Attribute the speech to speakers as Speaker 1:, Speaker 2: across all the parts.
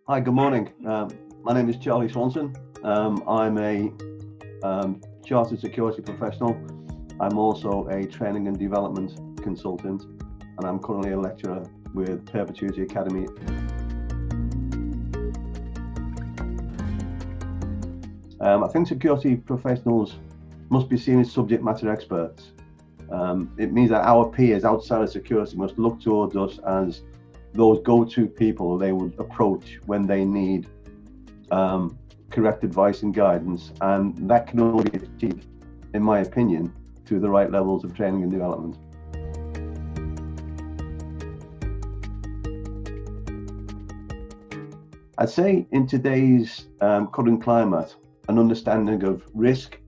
Speaker 1: Hi, good morning. My name is Charles Swanson. I'm a chartered security professional. I'm also a training and development consultant, and I'm currently a lecturer with Perpetuity Academy. I think security professionals must be seen as subject matter experts. It means that our peers outside of security must look towards us as those go-to people they would approach when they need correct advice and guidance, and that can only be achieved, in my opinion, through the right levels of training and development. I'd say in today's current climate, an understanding of risk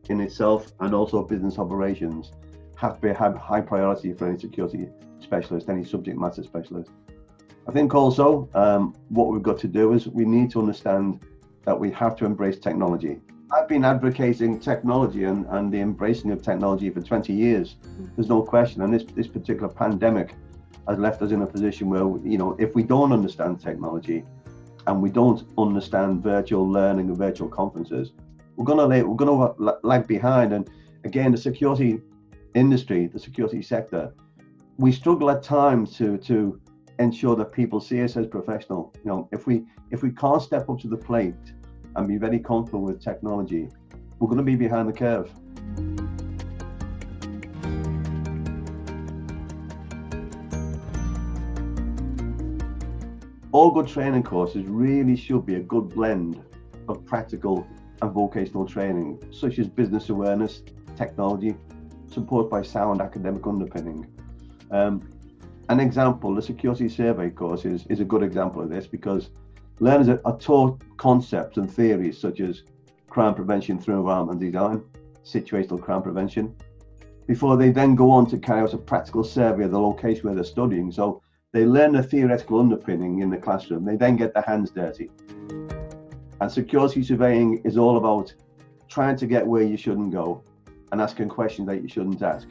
Speaker 1: in itself and also business operations have high priority for any security specialist, any subject matter specialist. I think also what we've got to do is we need to understand that we have to embrace technology. I've been advocating technology and the embracing of technology for 20 years. There's no question. And this particular pandemic has left us in a position where, if we don't understand technology and we don't understand virtual learning and virtual conferences, we're going to lag behind. And again, the security industry, the security sector, we struggle at times to ensure that people see us as professional. If we can't step up to the plate and be very comfortable with technology, we're going to be behind the curve. All good training courses really should be a good blend of practical and vocational training, such as business awareness, technology, supported by sound academic underpinning. An example, the security survey course is a good example of this, because learners are taught concepts and theories such as crime prevention through environment design, situational crime prevention, before they then go on to carry out a practical survey of the location where they're studying. So they learn the theoretical underpinning in the classroom, they then get their hands dirty. And security surveying is all about trying to get where you shouldn't go and asking questions that you shouldn't ask.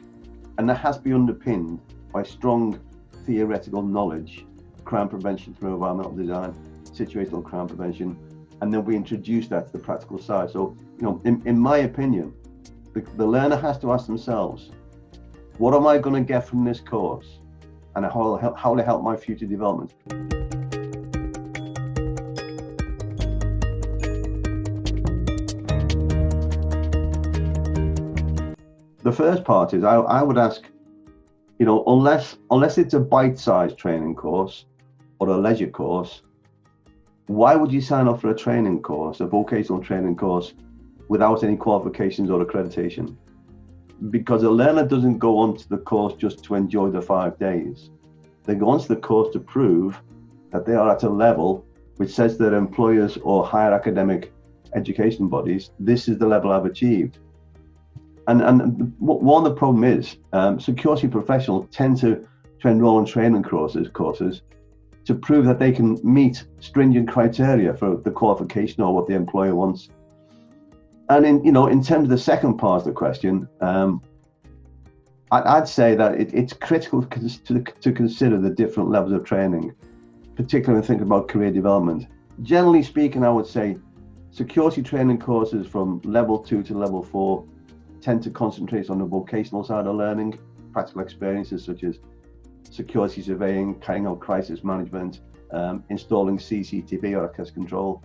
Speaker 1: And that has to be underpinned by strong theoretical knowledge, crime prevention through environmental design, situational crime prevention, and then we introduce that to the practical side. So, in my opinion, the learner has to ask themselves, what am I going to get from this course, and how will it help my future development? The first part is I would ask, unless it's a bite-sized training course or a leisure course, why would you sign up for a training course, a vocational training course, without any qualifications or accreditation? Because a learner doesn't go onto the course just to enjoy the 5 days. They go onto the course to prove that they are at a level which says to their employers or higher academic education bodies, this is the level I've achieved. And one of the problem is security professionals tend to enroll in training courses to prove that they can meet stringent criteria for the qualification or what the employer wants. And in terms of the second part of the question, I'd say that it's critical to consider the different levels of training, particularly when thinking about career development. Generally speaking, I would say security training courses from level 2 to level 4 tend to concentrate on the vocational side of learning, practical experiences such as security surveying, carrying out crisis management, installing CCTV or access control.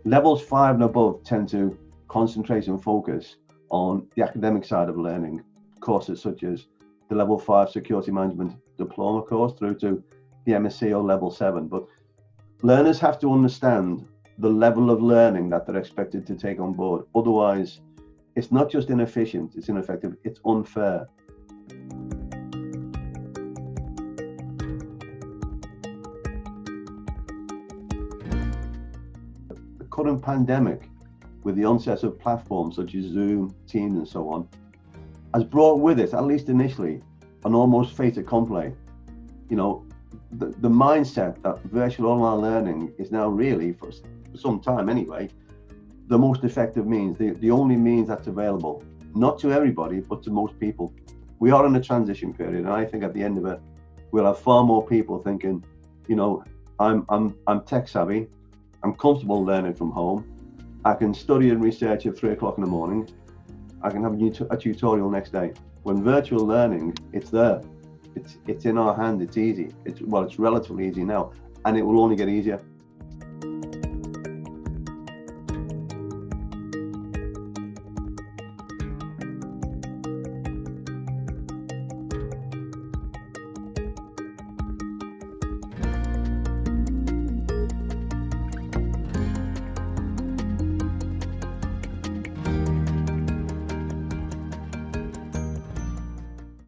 Speaker 1: Levels 5 and above tend to concentrate and focus on the academic side of learning, courses such as the level 5 security management diploma course through to the MSc or level 7. But learners have to understand the level of learning that they're expected to take on board. Otherwise, it's not just inefficient, it's ineffective, it's unfair. The current pandemic, with the onset of platforms such as Zoom, Teams and so on, has brought with it, at least initially, an almost fait accompli. The mindset that virtual online learning is now really, for some time anyway, the most effective means, the only means that's available, not to everybody, but to most people. We are in a transition period, and I think at the end of it, we'll have far more people thinking, I'm tech savvy, I'm comfortable learning from home. I can study and research at 3 o'clock in the morning. I can have a tutorial next day. When virtual learning, it's there. It's in our hand. It's easy. It's relatively easy now, and it will only get easier.